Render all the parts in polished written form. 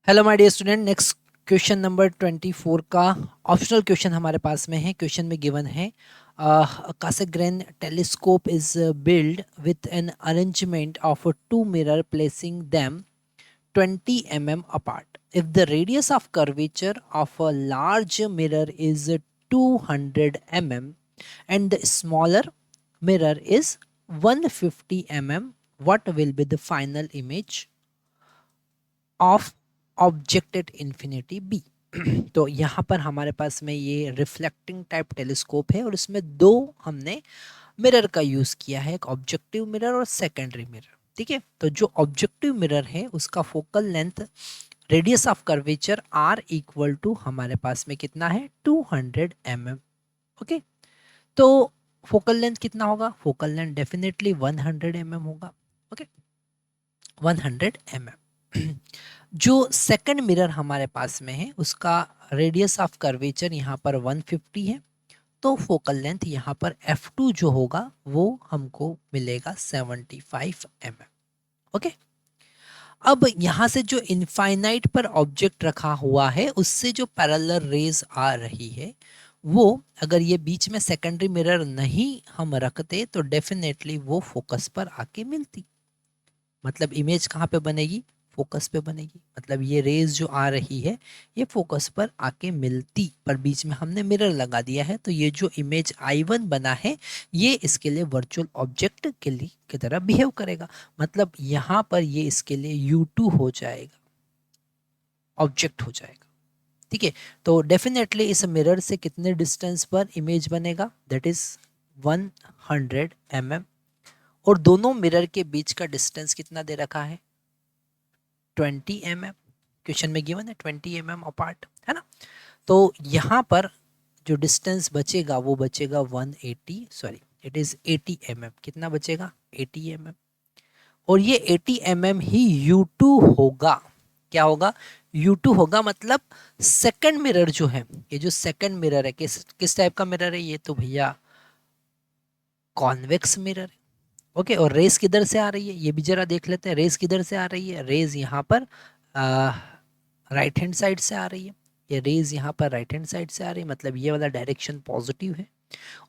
Hello my dear student, next question number 24 का optional question हमारे पास में है। क्वेश्चन में गिवन है Cassegrain telescope is build with an arrangement of two mirror placing them 20 mm apart. If the radius of curvature of a large mirror is 200 mm and the smaller mirror is 150 mm, what will be the final image of object at infinity B. तो यहाँ पर हमारे पास में ये reflecting type telescope है और इसमें दो हमने मिरर का यूज किया है, एक ऑब्जेक्टिव मिरर और सेकेंडरी मिरर। ठीक है, तो जो ऑब्जेक्टिव मिरर है उसका focal length radius of curvature R equal to हमारे पास में कितना है 200 mm। ओके, तो फोकल लेंथ कितना होगा? फोकल लेंथ डेफिनेटली 100 mm होगा। Okay, 100 mm। जो सेकंड मिरर हमारे पास में है उसका रेडियस ऑफ कर्वेचर यहाँ पर 150 है, तो फोकल लेंथ यहाँ पर f2 जो होगा वो हमको मिलेगा 75 mm। ओके, अब यहाँ से जो इनफाइनाइट पर ऑब्जेक्ट रखा हुआ है उससे जो पैरेलल रेज आ रही है वो अगर ये बीच में सेकेंडरी मिरर नहीं हम रखते तो डेफिनेटली वो फोकस पर आके मिलती। मतलब इमेज कहाँ पे बनेगी? फोकस पे बनेगी। मतलब ये रेज जो आ रही है ये फोकस पर आके मिलती, पर बीच में हमने मिरर लगा दिया है, तो ये जो इमेज I1 बना है ये इसके लिए वर्चुअल ऑब्जेक्ट के लिए की तरह बिहेव करेगा। मतलब यहाँ पर ये इसके लिए U2 हो जाएगा, ऑब्जेक्ट हो जाएगा। ठीक है, तो डेफिनेटली इस मिरर से कितने डिस्टेंस पर इमेज बनेगा? That is 100 mm। और दोनों मिरर के बीच का डिस्टेंस कितना दे रखा है? 20 mm। क्वेश्चन में गिवन है 20 mm अपार्ट, है ना। तो यहाँ पर जो डिस्टेंस बचेगा वो बचेगा 180, सॉरी इट इज 80 mm। कितना बचेगा? 80 mm। और ये 80 mm ही U2 होगा। क्या होगा? U2 होगा। मतलब सेकंड मिरर जो है, ये जो सेकंड मिरर है किस टाइप का मिरर है? ये तो भैया कॉन्वेक्स मिरर है। ओके, और रेस किधर से आ रही है ये भी जरा देख लेते हैं। रेस किधर से आ रही है? रेज यहाँ पर राइट हैंड साइड से आ रही है। ये रेज यहाँ पर राइट हैंड साइड से आ रही है, मतलब ये वाला डायरेक्शन पॉजिटिव है।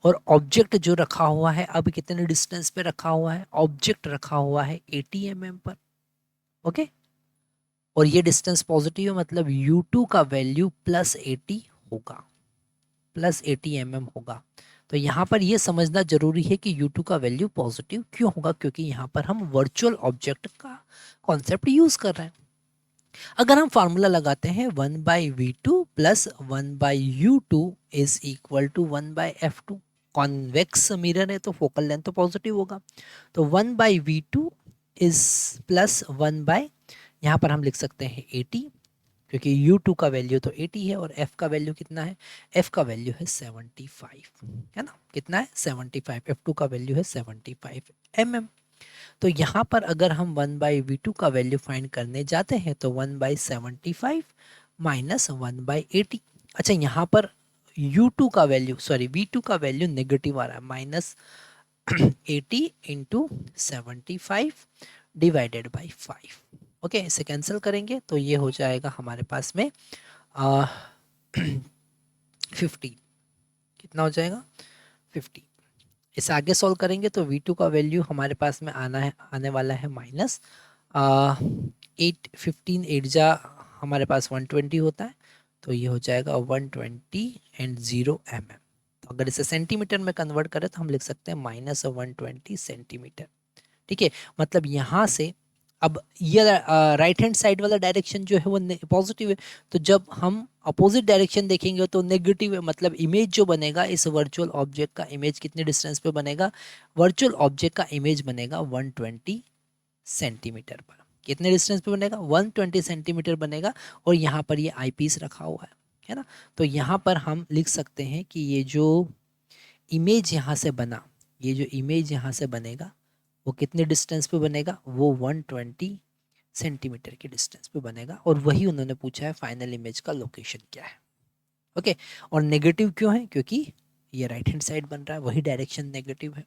और ऑब्जेक्ट जो रखा हुआ है अब कितने डिस्टेंस पे रखा हुआ है? ऑब्जेक्ट रखा हुआ है 80 mm पर। ओके, और ये डिस्टेंस पॉजिटिव है, मतलब U2 का वैल्यू +80 होगा, +80 mm होगा। तो यहाँ पर ये समझना जरूरी है कि U2 का वैल्यू पॉजिटिव क्यों होगा, क्योंकि यहाँ पर हम वर्चुअल ऑब्जेक्ट का कॉन्सेप्ट यूज कर रहे हैं। अगर हम फार्मूला लगाते हैं 1/V2 plus 1/U2 is equal to 1/F2। Convex mirror है तो फोकल लेंथ तो पॉजिटिव होगा, तो 1/V2 इज प्लस 1 यहाँ पर हम लिख सकते हैं 80, क्योंकि U2 का वैल्यू तो 80 है और F का वैल्यू कितना है? F का वैल्यू है 75, है ना। कितना है? 75। F2 का वैल्यू है 75 mm। तो यहाँ पर अगर हम 1/V2 का वैल्यू फाइंड करने जाते हैं तो 1/75 माइनस 1/80। अच्छा, यहाँ पर U2 का वैल्यू, सॉरी V2 का वैल्यू नेगेटिव आ रहा है, -80 इंटू 75 डिवाइडेड बाई 5। ओके, इसे कैंसिल करेंगे तो ये हो जाएगा हमारे पास में 50। कितना हो जाएगा? 50। इसे आगे सॉल्व करेंगे तो V2 का वैल्यू हमारे पास में आने वाला है माइनस 8। 15 8 जा हमारे पास 120 होता है, तो ये हो जाएगा 120 एंड 0 mm। तो अगर इसे सेंटीमीटर में कन्वर्ट करें तो हम लिख सकते हैं -120 सेंटीमीटर। ठीक है, मतलब यहाँ से अब ये राइट हैंड साइड वाला डायरेक्शन जो है वो पॉजिटिव है, तो जब हम अपोजिट डायरेक्शन देखेंगे तो नेगेटिव है। मतलब इमेज जो बनेगा इस वर्चुअल ऑब्जेक्ट का, इमेज कितने डिस्टेंस पे बनेगा? वर्चुअल ऑब्जेक्ट का इमेज बनेगा 120 सेंटीमीटर पर। कितने डिस्टेंस पे बनेगा? 120 सेंटीमीटर बनेगा। और यहाँ पर ये आई पीस रखा हुआ है ना। तो यहाँ पर हम लिख सकते हैं कि ये जो इमेज यहाँ से बना, ये जो इमेज यहाँ से बनेगा वो कितने डिस्टेंस पे बनेगा? वो 120 सेंटीमीटर के डिस्टेंस पे बनेगा। और वही उन्होंने पूछा है फाइनल इमेज का लोकेशन क्या है। ओके, और नेगेटिव क्यों है? क्योंकि ये राइट हैंड साइड बन रहा है, वही डायरेक्शन नेगेटिव है।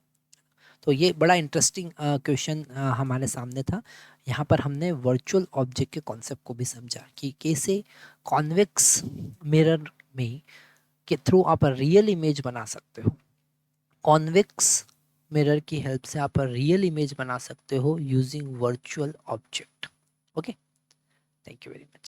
तो ये बड़ा इंटरेस्टिंग क्वेश्चन हमारे सामने था। यहाँ पर हमने वर्चुअल ऑब्जेक्ट के कॉन्सेप्ट को भी समझा कि कैसे कॉन्वेक्स मिरर में के थ्रू आप रियल इमेज बना सकते हो। कॉन्वेक्स मिरर की हेल्प से आप रियल इमेज बना सकते हो using virtual object. Okay, thank you very much.